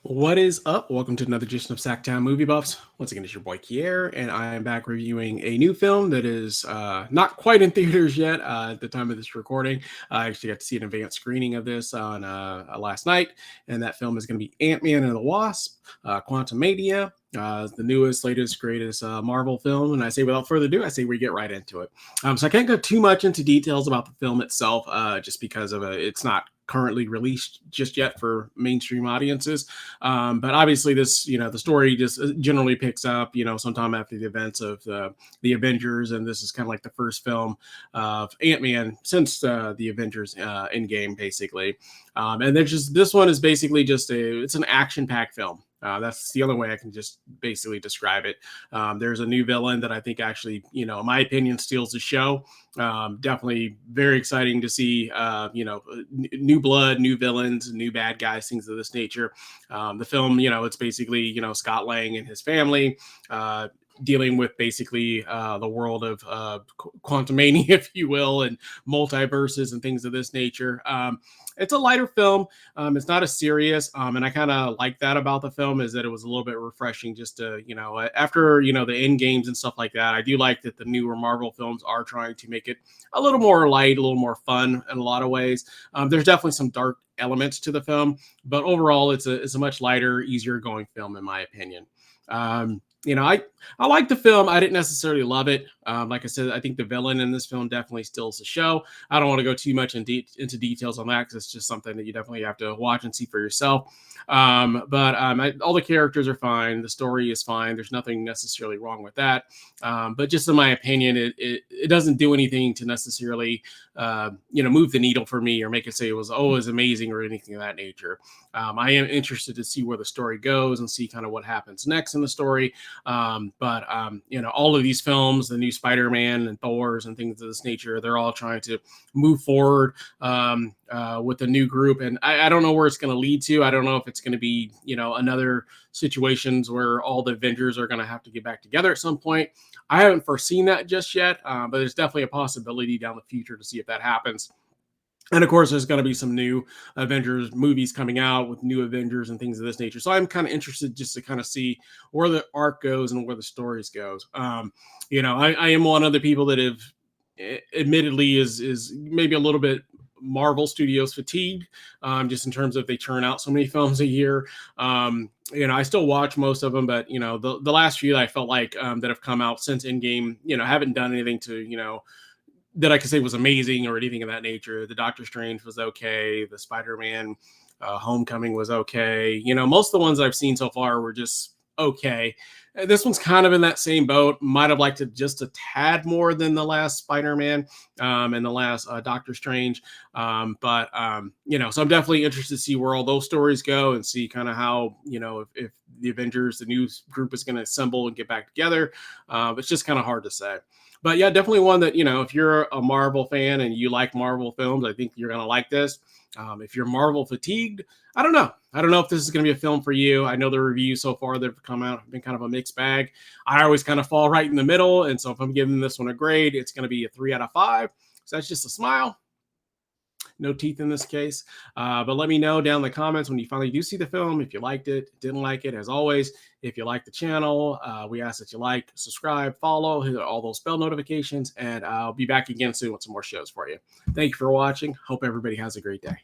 What is up? Welcome to another edition of SacTown Movie Buffs. Once again, it's your boy Kier, and I am back reviewing a new film that is not quite in theaters yet at the time of this recording. I actually got to see an advanced screening of this on last night, and that film is going to be Ant-Man and the Wasp, Quantumania. The newest, latest, greatest Marvel film. And I say, without further ado, I say we get right into it. So I can't go too much into details about the film itself, just because of it's not currently released just yet for mainstream audiences. But obviously, the story just generally picks up, sometime after the events of the Avengers, and this is kind of like the first film of Ant-Man since the Avengers Endgame, basically. And there's just this one is basically it's an action-packed film. That's the only way I can just basically describe it. There's a new villain that I think actually, in my opinion, steals the show. Definitely very exciting to see, new blood, new villains, new bad guys, things of this nature. The film, it's basically, Scott Lang and his family, dealing with basically the world of Quantumania, if you will, and multiverses and things of this nature. It's a lighter film. It's not as serious, and I kind of like that about the film, is that it was a little bit refreshing just to, after, the end games and stuff like that. I do like that the newer Marvel films are trying to make it a little more light, a little more fun in a lot of ways. There's definitely some dark elements to the film, but overall, it's a much lighter, easier going film, in my opinion. I like the film. I didn't necessarily love it. Like I said, I think the villain in this film definitely steals the show. I don't want to go too much into details on that, because it's just something that you definitely have to watch and see for yourself. But all the characters are fine. The story is fine. There's nothing necessarily wrong with that. But just in my opinion, it doesn't do anything to necessarily move the needle for me or make it say it was always amazing or anything of that nature. I am interested to see where the story goes and see kind of what happens next in the story. But all of these films, the new Spider-Man and Thor's and things of this nature, they're all trying to move forward with a new group. And I don't know where it's going to lead to. I don't know if it's going to be, another situations where all the Avengers are going to have to get back together at some point. I haven't foreseen that just yet, but there's definitely a possibility down the future to see if that happens. And of course, there's going to be some new Avengers movies coming out with new Avengers and things of this nature. So I'm kind of interested just to kind of see where the arc goes and where the stories goes. I am one of the people that have admittedly is maybe a little bit Marvel Studios fatigued, just in terms of they churn out so many films a year. I still watch most of them, but the last few that I felt like that have come out since Endgame, haven't done anything to that I could say was amazing or anything of that nature. The Doctor Strange was okay. The Spider-Man Homecoming was okay. Most of the ones I've seen so far were just okay. This one's kind of in that same boat. Might have liked it just a tad more than the last Spider-Man and the last Doctor Strange. So I'm definitely interested to see where all those stories go and see kind of how, if the Avengers, the new group, is going to assemble and get back together. It's just kind of hard to say. But yeah, definitely one that, if you're a Marvel fan and you like Marvel films, I think you're going to like this. If you're Marvel fatigued, I don't know. I don't know if this is going to be a film for you. I know the reviews so far that have come out have been kind of a mixed bag. I always kind of fall right in the middle. And so if I'm giving this one a grade, it's going to be a 3 out of 5. So that's just a smile. No teeth in this case. But let me know down in the comments when you finally do see the film, if you liked it, didn't like it. As always, if you like the channel, we ask that you like, subscribe, follow, hit all those bell notifications, and I'll be back again soon with some more shows for you. Thank you for watching. Hope everybody has a great day.